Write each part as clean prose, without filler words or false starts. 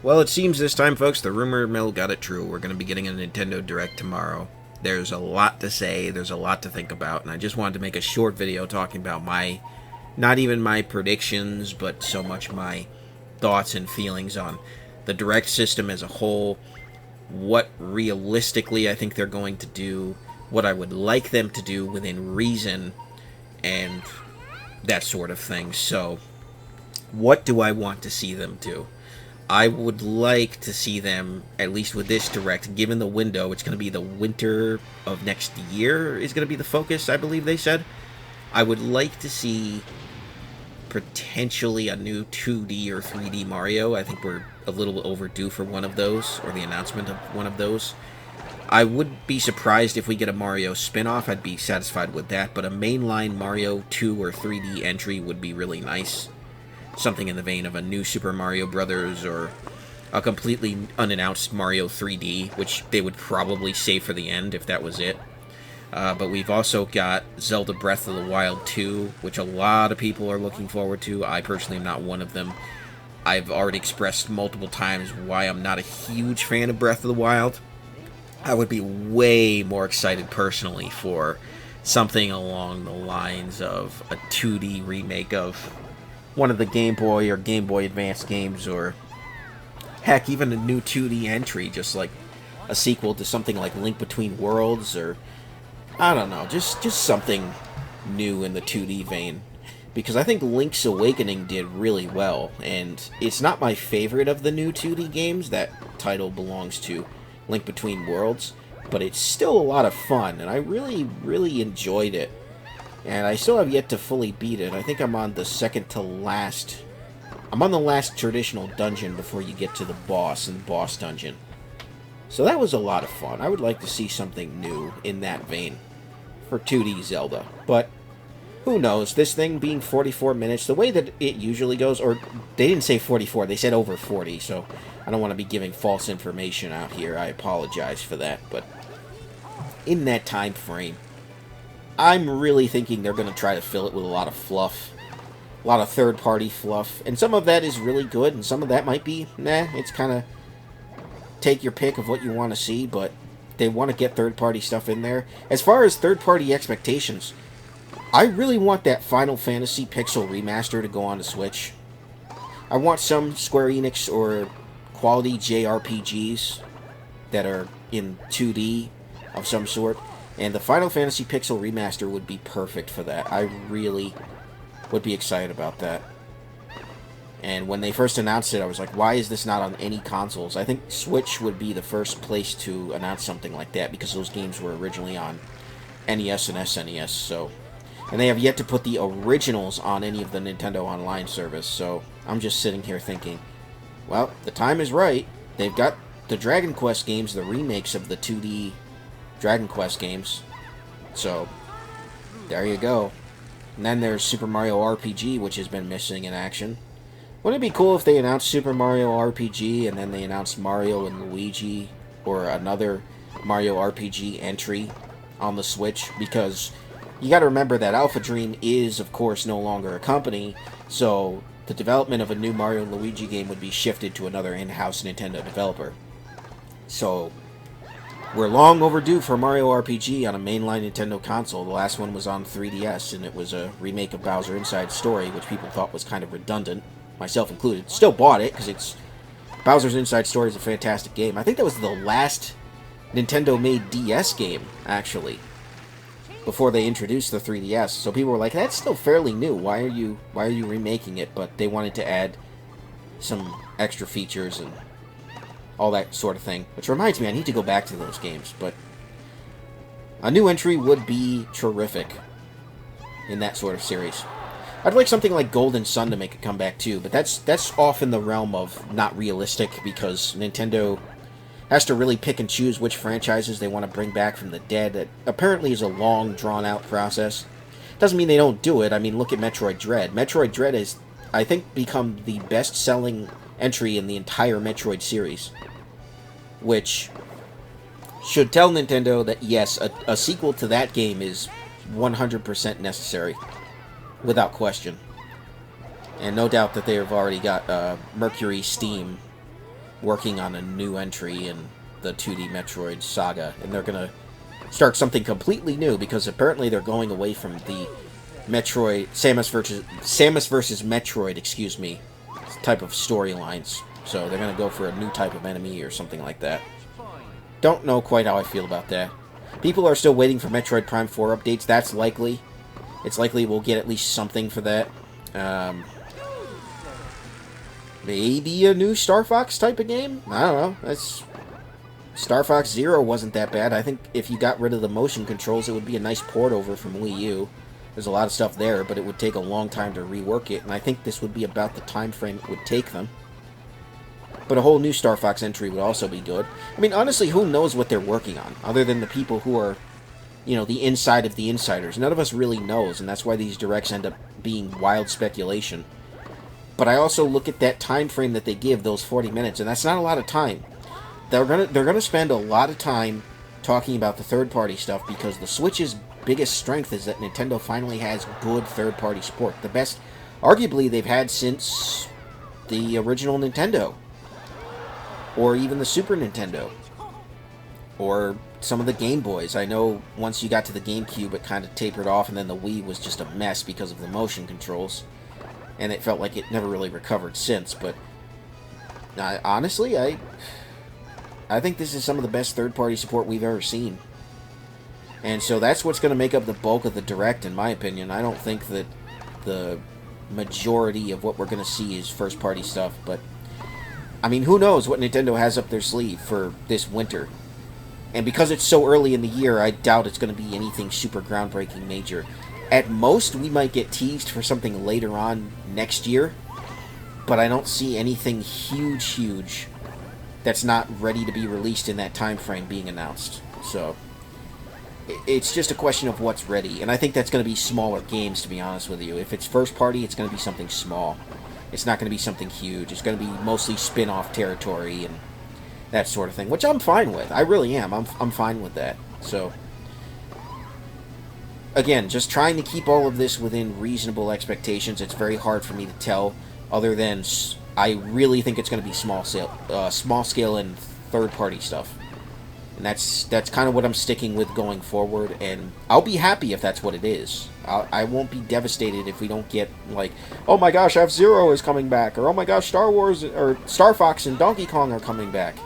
Well, it seems this time, folks, the rumor mill got it true. We're going to be getting a Nintendo Direct tomorrow. There's a lot to say, there's a lot to think about, and I just wanted to make a short video talking about not even my predictions, but so much my thoughts and feelings on the Direct system as a whole, what realistically I think they're going to do, what I would like them to do within reason, and that sort of thing. So, what do I want to see them do? I would like to see them, at least with this Direct, given the window, it's going to be the winter of next year is going to be the focus, I believe they said. I would like to see potentially a new 2D or 3D Mario. I think we're a little overdue for one of those, or the announcement of one of those. I would be surprised if we get a Mario spin-off. I'd be satisfied with that, but a mainline Mario 2 or 3D entry would be really nice. Something in the vein of a new Super Mario Brothers or a completely unannounced Mario 3D, which they would probably save for the end if that was it. But we've also got Zelda Breath of the Wild 2, which a lot of people are looking forward to. I personally am not one of them. I've already expressed multiple times why I'm not a huge fan of Breath of the Wild. I would be way more excited personally for something along the lines of a 2D remake of one of the Game Boy or Game Boy Advance games, or heck, even a new 2D entry, just like a sequel to something like Link Between Worlds, or I don't know, just something new in the 2D vein. Because I think Link's Awakening did really well, and it's not my favorite of the new 2D games. That title belongs to Link Between Worlds, but it's still a lot of fun, and I really enjoyed it. And I still have yet to fully beat it. I think I'm on the second to last. I'm on the last traditional dungeon before you get to the boss in the boss dungeon. So that was a lot of fun. I would like to see something new in that vein for 2D Zelda. But who knows? This thing being 44 minutes, the way that it usually goes, or they didn't say 44, they said over 40, so I don't want to be giving false information out here. I apologize for that. But in that time frame, I'm really thinking they're going to try to fill it with a lot of fluff. A lot of third-party fluff. And some of that is really good, and some of that might be, it's kind of take your pick of what you want to see, but they want to get third-party stuff in there. As far as third-party expectations, I really want that Final Fantasy Pixel Remaster to go on the Switch. I want some Square Enix or quality JRPGs that are in 2D of some sort. And the Final Fantasy Pixel Remaster would be perfect for that. I really would be excited about that. And when they first announced it, I was like, why is this not on any consoles? I think Switch would be the first place to announce something like that, because those games were originally on NES and SNES, so... And they have yet to put the originals on any of the Nintendo Online service, so I'm just sitting here thinking, well, the time is right. They've got the Dragon Quest games, the remakes of the 2D Dragon Quest games. So, there you go. And then there's Super Mario RPG, which has been missing in action. Wouldn't it be cool if they announced Super Mario RPG and then they announced Mario and Luigi, or another Mario RPG entry on the Switch? Because you gotta remember that Alpha Dream is, of course, no longer a company, so the development of a new Mario and Luigi game would be shifted to another in-house Nintendo developer. So, we're long overdue for Mario RPG on a mainline Nintendo console. The last one was on 3DS, and it was a remake of Bowser Inside Story, which people thought was kind of redundant, myself included. Still bought it, because Bowser's Inside Story is a fantastic game. I think that was the last Nintendo-made DS game, actually, before they introduced the 3DS. So people were like, that's still fairly new. Why are you remaking it? But they wanted to add some extra features and all that sort of thing. Which reminds me, I need to go back to those games. But a new entry would be terrific in that sort of series. I'd like something like Golden Sun to make a comeback too, but that's off in the realm of not realistic, because Nintendo has to really pick and choose which franchises they want to bring back from the dead. That apparently is a long, drawn-out process. Doesn't mean they don't do it. I mean, look at Metroid Dread. Metroid Dread has, I think, become the best-selling entry in the entire Metroid series, which should tell Nintendo that, yes, a sequel to that game is 100% necessary, without question. And no doubt that they have already got Mercury Steam working on a new entry in the 2D Metroid saga, and they're going to start something completely new, because apparently they're going away from the Metroid, Samus versus Metroid, excuse me, type of storylines. So they're going to go for a new type of enemy or something like that. Don't know quite how I feel about that. People are still waiting for Metroid Prime 4 updates. That's likely. It's likely we'll get at least something for that. Maybe a new Star Fox type of game? I don't know. Star Fox Zero wasn't that bad. I think if you got rid of the motion controls, it would be a nice port over from Wii U. There's a lot of stuff there, but it would take a long time to rework it, and I think this would be about the time frame it would take them. But a whole new Star Fox entry would also be good. I mean, honestly, who knows what they're working on, other than the people who are, you know, the inside of the insiders. None of us really knows, and that's why these directs end up being wild speculation. But I also look at that time frame that they give, those 40 minutes, and that's not a lot of time. They're gonna spend a lot of time talking about the third-party stuff, because the Switch's biggest strength is that Nintendo finally has good third-party support. The best, arguably, they've had since the original Nintendo. Or even the Super Nintendo. Or some of the Game Boys. I know once you got to the GameCube, it kind of tapered off, and then the Wii was just a mess because of the motion controls. And it felt like it never really recovered since. But honestly, I think this is some of the best third-party support we've ever seen. And so that's what's going to make up the bulk of the Direct, in my opinion. I don't think that the majority of what we're going to see is first-party stuff, but I mean, who knows what Nintendo has up their sleeve for this winter. And because it's so early in the year, I doubt it's going to be anything super groundbreaking major. At most, we might get teased for something later on next year, but I don't see anything huge that's not ready to be released in that time frame being announced. So it's just a question of what's ready, and I think that's going to be smaller games, to be honest with you. If it's first party, it's going to be something small. It's not going to be something huge. It's going to be mostly spin-off territory and that sort of thing, which I'm fine with. I really am. I'm fine with that. So, again, just trying to keep all of this within reasonable expectations. It's very hard for me to tell, other than I really think it's going to be small scale and third-party stuff. And that's kind of what I'm sticking with going forward, and I'll be happy if that's what it is. I won't be devastated if we don't get, like, oh my gosh, F-Zero is coming back, or oh my gosh, Star Wars, or Star Fox and Donkey Kong are coming back.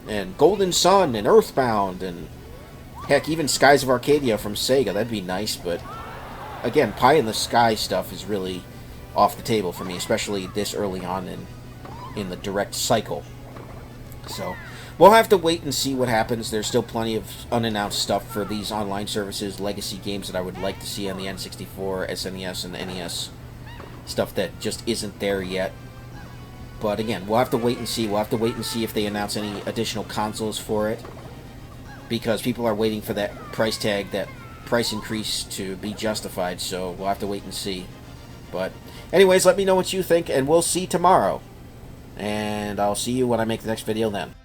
And Golden Sun and Earthbound, and heck, even Skies of Arcadia from Sega, that'd be nice, but again, Pie in the Sky stuff is really off the table for me, especially this early on in the Direct cycle. So we'll have to wait and see what happens. There's still plenty of unannounced stuff for these online services, legacy games that I would like to see on the N64, SNES, and the NES. Stuff that just isn't there yet. But again, we'll have to wait and see. We'll have to wait and see if they announce any additional consoles for it, because people are waiting for that price tag, that price increase to be justified, so we'll have to wait and see. But anyways, let me know what you think, and we'll see tomorrow. And I'll see you when I make the next video then.